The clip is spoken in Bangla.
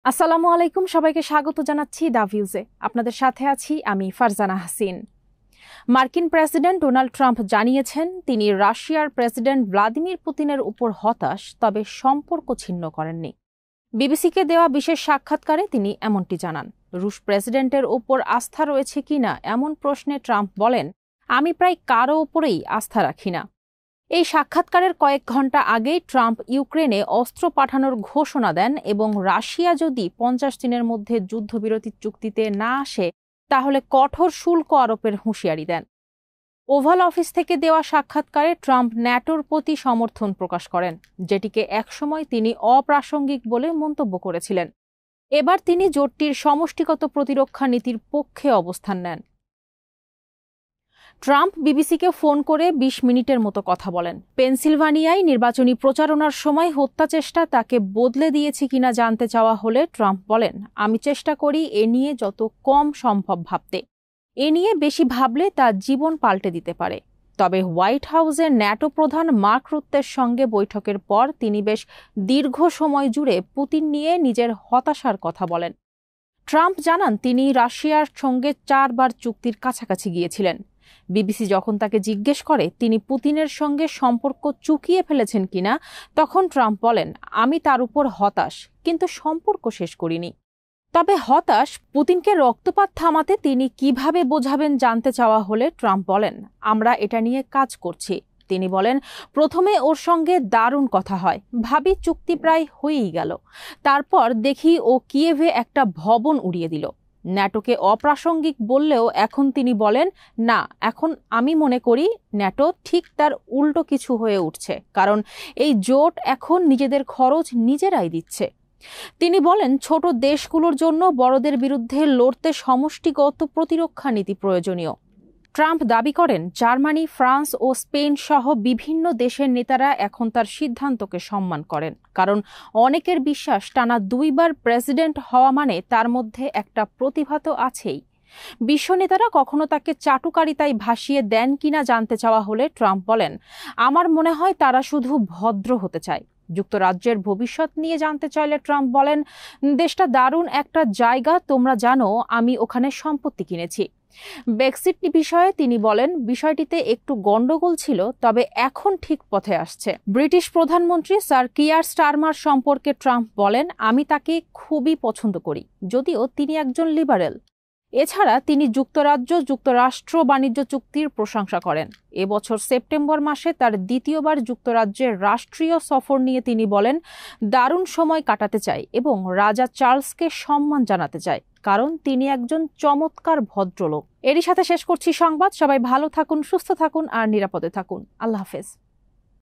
আসসালামু আলাইকুম, সবাইকে স্বাগত জানাচ্ছি দা ভিউজে। আপনাদের সাথে আছি আমি ফারজানা হাসিন। মার্কিন প্রেসিডেন্ট ডোনাল্ড ট্রাম্প জানিয়েছেন তিনি রাশিয়ার প্রেসিডেন্ট ভ্লাদিমির পুতিনের উপর হতাশ, তবে সম্পর্ক ছিন্ন করেননি। বিবিসিকে দেওয়া বিশেষ সাক্ষাৎকারে তিনি এমনটি জানান। রুশ প্রেসিডেন্টের উপর আস্থা রয়েছে কিনা এমন প্রশ্নে ট্রাম্প বলেন, আমি প্রায় কারো ওপরেই আস্থা রাখি না। এই সাক্ষাৎকারের কয়েক ঘণ্টা আগেই ট্রাম্প ইউক্রেনে অস্ত্র পাঠানোর ঘোষণা দেন এবং রাশিয়া যদি 50 দিনের মধ্যে যুদ্ধবিরতি চুক্তিতে না আসে তাহলে কঠোর শুল্ক আরোপের হুঁশিয়ারি দেন। ওভাল অফিস থেকে দেওয়া সাক্ষাৎকারে ট্রাম্প ন্যাটোর প্রতি সমর্থন প্রকাশ করেন, যেটিকে একসময় তিনি অপ্রাসঙ্গিক বলে মন্তব্য করেছিলেন। এবার তিনি জোটটির সমষ্টিগত প্রতিরক্ষা নীতির পক্ষে অবস্থান নেন। ট্রাম্প বিবিসিকে ফোন করে 20 মিনিটের মতো কথা বলেন। পেনসিলভানিয়ায় নির্বাচনী প্রচারণার সময় হত্যা চেষ্টা তাকে বদলে দিয়েছে কিনা জানতে চাওয়া হলে ট্রাম্প বলেন, আমি চেষ্টা করি এ নিয়ে যত কম সম্ভব ভাবতে। এ নিয়ে বেশি ভাবলে তা জীবন পাল্টে দিতে পারে। তবে হোয়াইট হাউসে ন্যাটো প্রধান মার্ক রুত্তের সঙ্গে বৈঠকের পর তিনি বেশ দীর্ঘ সময় জুড়ে পুতিন নিয়ে নিজের হতাশার কথা বলেন। ট্রাম্প জানান তিনি রাশিয়ার সঙ্গে 4 বার চুক্তির কাছাকাছি গিয়েছিলেন। বিবিসি যখন তাকে জিজ্ঞেস করে তিনি পুতিনের সঙ্গে সম্পর্ক চুকিয়ে ফেলেছেন কিনা, তখন ট্রাম্প বলেন, আমি তার উপর হতাশ, কিন্তু সম্পর্ক শেষ করিনি। তবে হতাশ পুতিনকে রক্তপাত থামাতে তিনি কিভাবে বোঝাবেন জানতে চাওয়া হলে ট্রাম্প বলেন, আমরা এটা নিয়ে কাজ করছি। তিনি বলেন, প্রথমে ওর সঙ্গে দারুণ কথা হয়, ভাবি চুক্তি প্রায় হয়েই গেল, তারপর দেখি ও কিয়েভে একটা ভবন উড়িয়ে দিল। ন্যাটোকে অপ্রাসঙ্গিক বললেও এখন তিনি বলেন, না, এখন আমি মনে করি ন্যাটো ঠিক তার উল্টো কিছু হয়ে উঠছে, কারণ এই জোট এখন নিজেদের খরচ নিজেরাই দিচ্ছে। তিনি বলেন, ছোট দেশগুলোর জন্য বড়দের বিরুদ্ধে লড়তে সমষ্টিগত প্রতিরক্ষা নীতি প্রয়োজনীয়। ট্রাম্প দাবি করেন, জার্মানি, ফ্রান্স ও স্পেন সহ বিভিন্ন দেশের নেতারা এখন তার সিদ্ধান্তকে সম্মান করেন, কারণ অনেকের বিশ্বাস টানা 2 বার প্রেসিডেন্ট হওয়া মানে তার মধ্যে একটা প্রতিভা তো আছেই। বিশ্ব নেতারা কখনো তাকে চাটুকারিতায় ভাসিয়ে দেন কিনা জানতে চাওয়া হলে ট্রাম্প বলেন, আমার মনে হয় তারা শুধু ভদ্র হতে চায়। যুক্তরাজ্যের ভবিষ্যৎ নিয়ে জানতে চাইলে ট্রাম্প বলেন, দেশটা দারুণ একটা জায়গা, তোমরা জানো আমি ওখানে সম্পত্তি কিনেছি। ব্রেক্সিট বিষয়ে তিনি বলেন, বিষয়টিতে একটু গন্ডগোল ছিল, তবে এখন ঠিক পথে আসছে। ব্রিটিশ প্রধানমন্ত্রী স্যার কিয়ার স্টারমার সম্পর্কে ট্রাম্প বলেন, আমি তাকে খুবই পছন্দ করি, যদিও তিনি একজন লিবারেল। এছাড়া তিনি যুক্তরাষ্ট্র বাণিজ্য চুক্তির প্রশংসা করেন। এবছর সেপ্টেম্বর মাসে তার দ্বিতীয়বার যুক্তরাজ্যের রাষ্ট্রীয় সফর নিয়ে তিনি বলেন, দারুণ সময় কাটাতে চাই এবং রাজা চার্লসকে সম্মান জানাতে চাই, কারণ তিনি একজন চমৎকার ভদ্রলোক। এরই সাথে শেষ করছি সংবাদ। সবাই ভালো থাকুন, সুস্থ থাকুন আর নিরাপদে থাকুন। আল্লাহ হাফেজ।